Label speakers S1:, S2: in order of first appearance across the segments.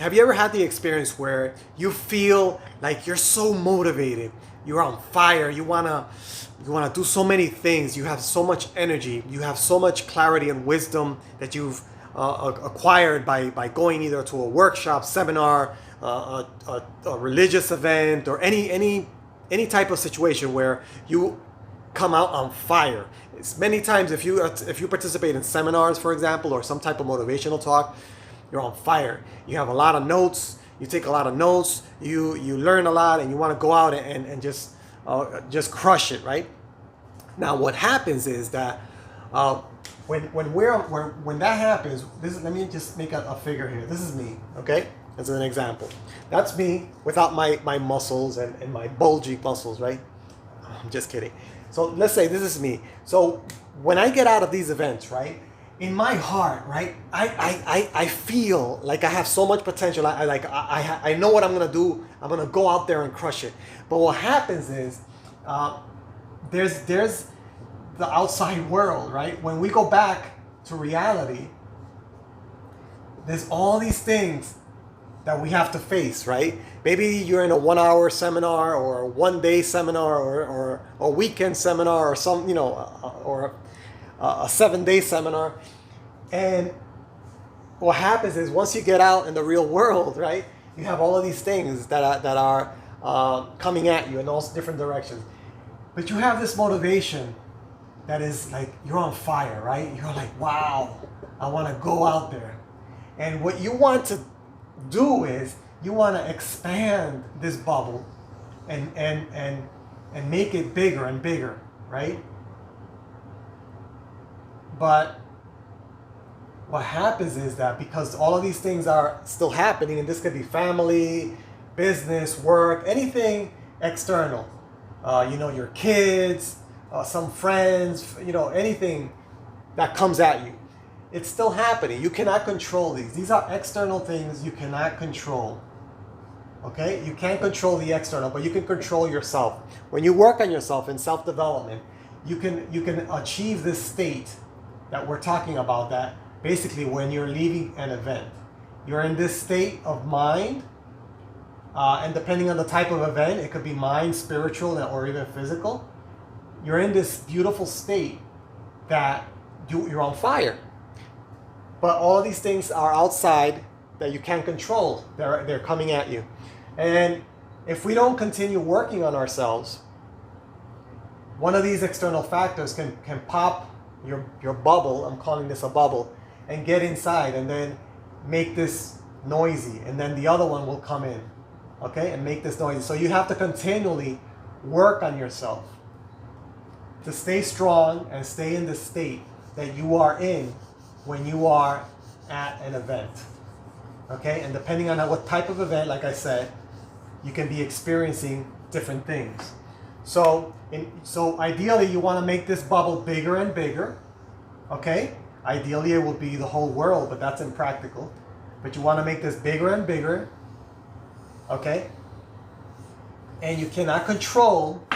S1: have you ever had the experience where you feel like you're so motivated, you're on fire, you wanna do so many things, you have so much energy, you have so much clarity and wisdom that you've acquired by going either to a workshop, seminar, a religious event, or any type of situation where you come out on fire. It's many times if you participate in seminars, for example, or some type of motivational talk, you're on fire. You have a lot of notes. You take a lot of notes. You learn a lot, and you want to go out and just crush it, right? Now, what happens is that when that happens, let me just make a figure here. This is me, okay? As an example, that's me without my muscles and my bulgy muscles, right? I'm just kidding. So let's say this is me. So when I get out of these events, right, in my heart, right, I feel like I have so much potential. I know what I'm gonna do. I'm gonna go out there and crush it. But what happens is there's the outside world, right? When we go back to reality, there's all these things that we have to face, right? Maybe you're in a 1-hour seminar or a 1-day seminar or a weekend seminar or some, or a 7-day seminar. And what happens is once you get out in the real world, right, you have all of these things that are coming at you in all different directions. But you have this motivation that is like, you're on fire, right? You're like, wow, I want to go out there. And what you want to do is you want to expand this bubble and make it bigger and bigger, right? But what happens is that because all of these things are still happening, and this could be family, business, work, anything external, your kids, some friends, anything that comes at you, it's still happening. You cannot control these. These are external things you cannot control. Okay? You can't control the external, but you can control yourself. When you work on yourself in self-development, you can achieve this state that we're talking about, that basically when you're leaving an event, you're in this state of mind, and depending on the type of event, it could be mind, spiritual, or even physical. You're in this beautiful state that you're on fire. But all of these things are outside that you can't control. They're coming at you. And if we don't continue working on ourselves, one of these external factors can pop your bubble, I'm calling this a bubble, and get inside and then make this noisy. And then the other one will come in, okay, and make this noisy. So you have to continually work on yourself to stay strong and stay in the state that you are in when you are at an event, okay? And depending on what type of event, like I said, you can be experiencing different things. So ideally, you want to make this bubble bigger and bigger, okay? Ideally, it will be the whole world, but that's impractical. But you want to make this bigger and bigger, okay? And you cannot control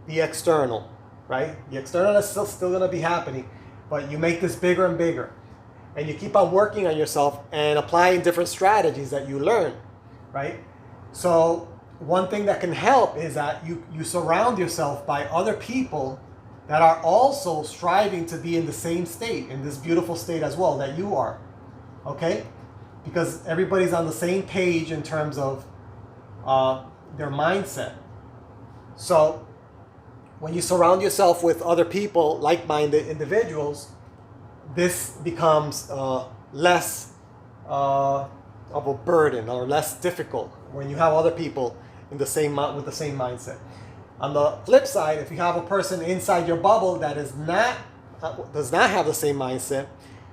S1: the external, right? The external is still going to be happening, but you make this bigger and bigger. And you keep on working on yourself and applying different strategies that you learn, right? So one thing that can help is that you surround yourself by other people that are also striving to be in the same state, in this beautiful state as well that you are, okay? Because everybody's on the same page in terms of their mindset. So when you surround yourself with other people, like-minded individuals, this becomes less of a burden or less difficult when you have other people with the same mindset. On the flip side, if you have a person inside your bubble that does not have the same mindset,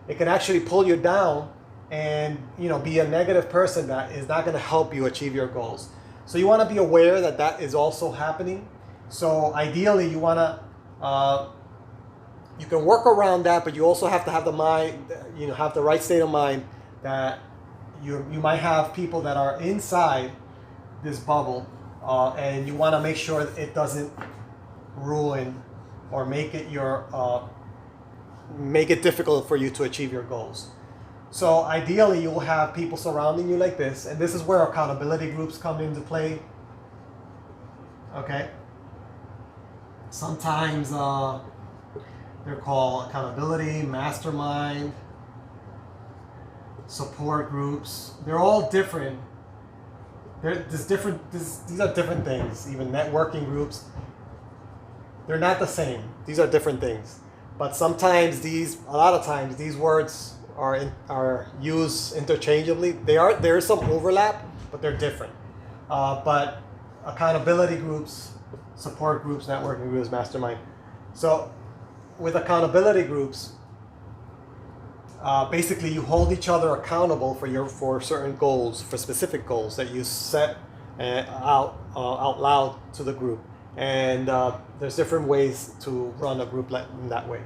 S1: it can actually pull you down and be a negative person that is not going to help you achieve your goals. So you want to be aware that is also happening. So ideally, you want to you can work around that, but you also have to have the mind, have the right state of mind that you might have people that are inside this bubble, and you want to make sure that it doesn't ruin or make it difficult for you to achieve your goals. So ideally, you'll have people surrounding you like this, and this is where accountability groups come into play. Okay. Sometimes they're called accountability, mastermind, support groups. They're all different. These are different things. Even networking groups, they're not the same. These are different things. But sometimes a lot of times, these words are used interchangeably. There is some overlap, but they're different. But accountability groups, support groups, networking groups, mastermind. So with accountability groups, basically you hold each other accountable for certain goals, for specific goals that you set out loud to the group. And there's different ways to run a group in that way.